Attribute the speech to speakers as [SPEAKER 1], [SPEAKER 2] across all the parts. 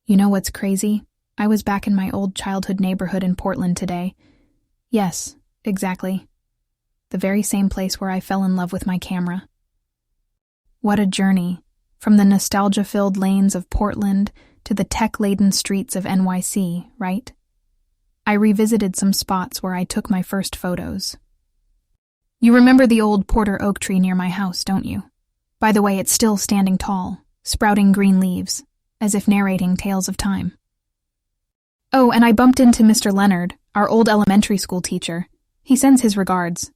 [SPEAKER 1] You know what's crazy? I was back in my old childhood neighborhood in Portland today. Yes, exactly. The very same place where I fell in love with my camera. What a journey, from the nostalgia-filled lanes of Portland to the tech-laden streets of NYC, right? I revisited some spots where I took my first photos. You remember the old Porter oak tree near my house, don't you? By the way, it's still standing tall, sprouting green leaves, as if narrating tales of time. Oh, and I bumped into Mr. Leonard, our old elementary school teacher. He sends his regards.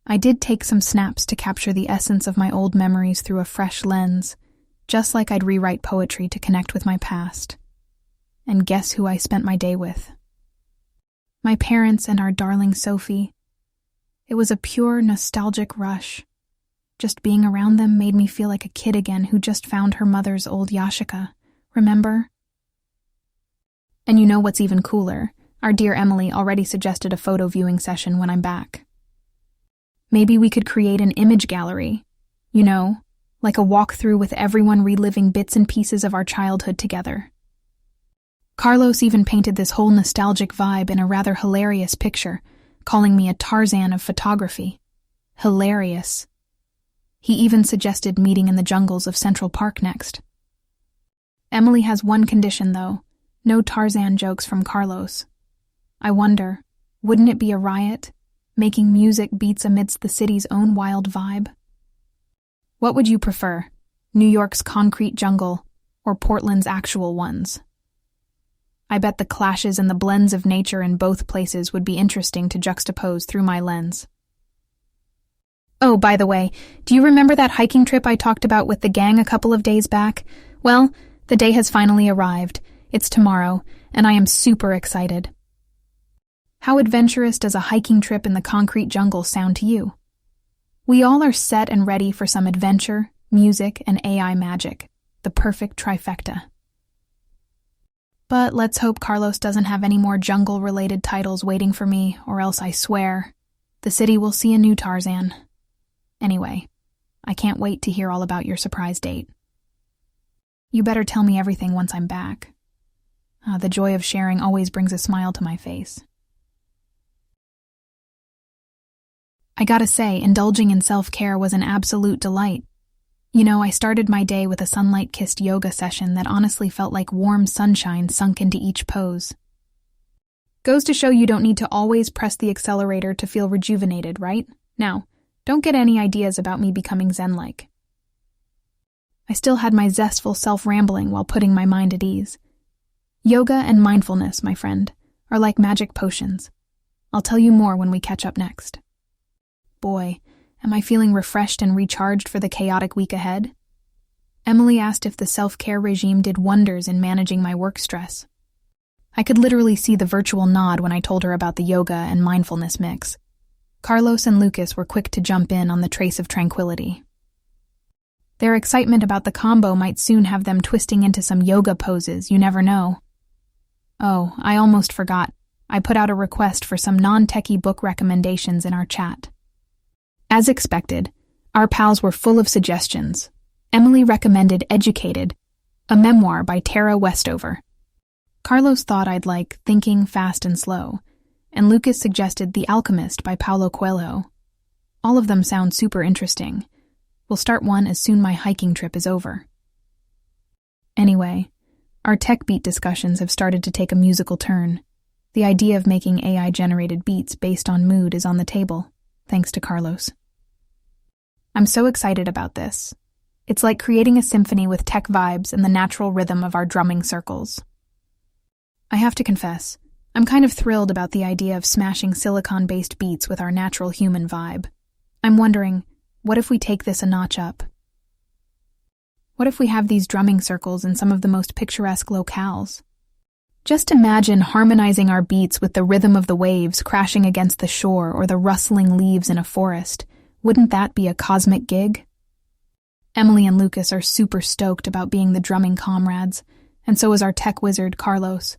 [SPEAKER 1] I did take some snaps to capture the essence of my old memories through a fresh lens, just like I'd rewrite poetry to connect with my past. And guess who I spent my day with? My parents and our darling Sophie. It was a pure, nostalgic rush. Just being around them made me feel like a kid again who just found her mother's old Yashica. Remember? And you know what's even cooler? Our dear Emily already suggested a photo viewing session when I'm back. Maybe we could create an image gallery. You know, like a walkthrough with everyone reliving bits and pieces of our childhood together. Carlos even painted this whole nostalgic vibe in a rather hilarious picture, calling me a Tarzan of photography. Hilarious. He even suggested meeting in the jungles of Central Park next. Emily has one condition, though. No Tarzan jokes from Carlos. I wonder, wouldn't it be a riot, making music beats amidst the city's own wild vibe? What would you prefer, New York's concrete jungle or Portland's actual ones? I bet the clashes and the blends of nature in both places would be interesting to juxtapose through my lens. Oh, by the way, do you remember that hiking trip I talked about with the gang a couple of days back? Well, the day has finally arrived. It's tomorrow, and I am super excited. How adventurous does a hiking trip in the concrete jungle sound to you? We all are set and ready for some adventure, music, and AI magic, the perfect trifecta. But let's hope Carlos doesn't have any more jungle-related titles waiting for me, or else I swear, the city will see a new Tarzan. Anyway, I can't wait to hear all about your surprise date. You better tell me everything once I'm back. The joy of sharing always brings a smile to my face. I gotta say, indulging in self-care was an absolute delight. You know, I started my day with a sunlight-kissed yoga session that honestly felt like warm sunshine sunk into each pose. Goes to show you don't need to always press the accelerator to feel rejuvenated, right? Now, don't get any ideas about me becoming zen-like. I still had my zestful self-rambling while putting my mind at ease. Yoga and mindfulness, my friend, are like magic potions. I'll tell you more when we catch up next. Boy, am I feeling refreshed and recharged for the chaotic week ahead? Emily asked if the self-care regime did wonders in managing my work stress. I could literally see the virtual nod when I told her about the yoga and mindfulness mix. Carlos and Lucas were quick to jump in on the trace of tranquility. Their excitement about the combo might soon have them twisting into some yoga poses, you never know. Oh, I almost forgot. I put out a request for some non-techie book recommendations in our chat. As expected, our pals were full of suggestions. Emily recommended Educated, a memoir by Tara Westover. Carlos thought I'd like Thinking Fast and Slow, and Lucas suggested The Alchemist by Paulo Coelho. All of them sound super interesting. We'll start one as soon my hiking trip is over. Anyway, our tech beat discussions have started to take a musical turn. The idea of making AI-generated beats based on mood is on the table, thanks to Carlos. I'm so excited about this. It's like creating a symphony with tech vibes and the natural rhythm of our drumming circles. I have to confess, I'm kind of thrilled about the idea of smashing silicon-based beats with our natural human vibe. I'm wondering, what if we take this a notch up? What if we have these drumming circles in some of the most picturesque locales? Just imagine harmonizing our beats with the rhythm of the waves crashing against the shore or the rustling leaves in a forest. Wouldn't that be a cosmic gig? Emily and Lucas are super stoked about being the drumming comrades, and so is our tech wizard, Carlos.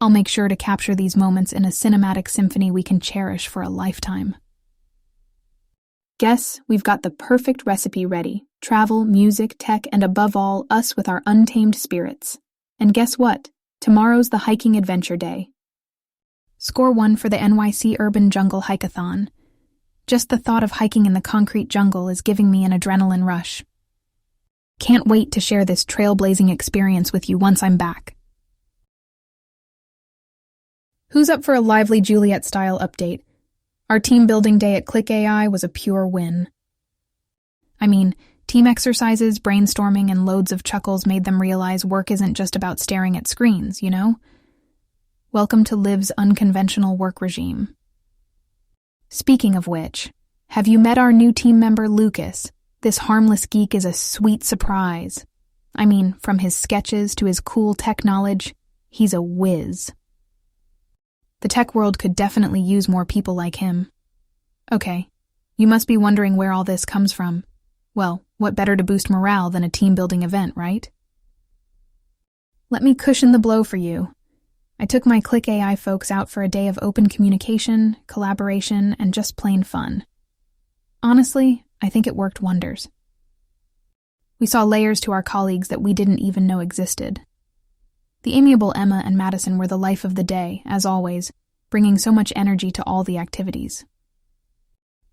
[SPEAKER 1] I'll make sure to capture these moments in a cinematic symphony we can cherish for a lifetime. Guess we've got the perfect recipe ready. Travel, music, tech, and above all, us with our untamed spirits. And guess what? Tomorrow's the hiking adventure day. Score 1 for the NYC Urban Jungle Hike-a-thon. Just the thought of hiking in the concrete jungle is giving me an adrenaline rush. Can't wait to share this trailblazing experience with you once I'm back. Who's up for a lively Juliet-style update? Our team building day at Click AI was a pure win. I mean, team exercises, brainstorming, and loads of chuckles made them realize work isn't just about staring at screens, you know? Welcome to Liv's unconventional work regime. Speaking of which, have you met our new team member, Lucas? This harmless geek is a sweet surprise. I mean, from his sketches to his cool tech knowledge, he's a whiz. The tech world could definitely use more people like him. Okay, you must be wondering where all this comes from. Well, what better to boost morale than a team-building event, right? Let me cushion the blow for you. I took my Click AI folks out for a day of open communication, collaboration, and just plain fun. Honestly, I think it worked wonders. We saw layers to our colleagues that we didn't even know existed. The amiable Emma and Madison were the life of the day, as always, bringing so much energy to all the activities.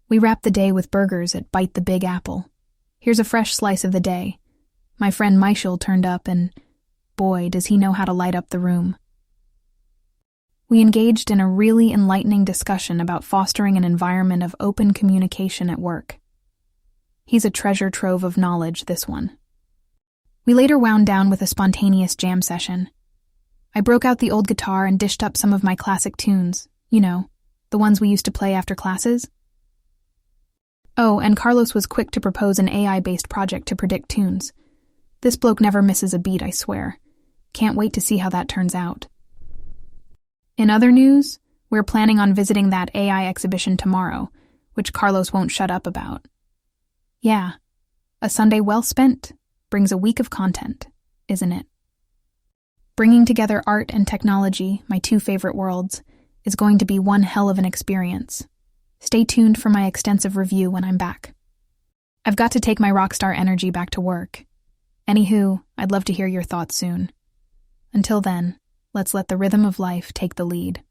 [SPEAKER 1] We wrapped the day with burgers at Bite the Big Apple. Here's a fresh slice of the day. My friend Michael turned up and, boy, does he know how to light up the room. We engaged in a really enlightening discussion about fostering an environment of open communication at work. He's a treasure trove of knowledge, this one. We later wound down with a spontaneous jam session. I broke out the old guitar and dished up some of my classic tunes, you know, the ones we used to play after classes. Oh, and Carlos was quick to propose an AI-based project to predict tunes. This bloke never misses a beat, I swear. Can't wait to see how that turns out. In other news, we're planning on visiting that AI exhibition tomorrow, which Carlos won't shut up about. Yeah, a Sunday well spent brings a week of content, isn't it? Bringing together art and technology, my two favorite worlds, is going to be one hell of an experience. Stay tuned for my extensive review when I'm back. I've got to take my rockstar energy back to work. Anywho, I'd love to hear your thoughts soon. Until then, let's let the rhythm of life take the lead.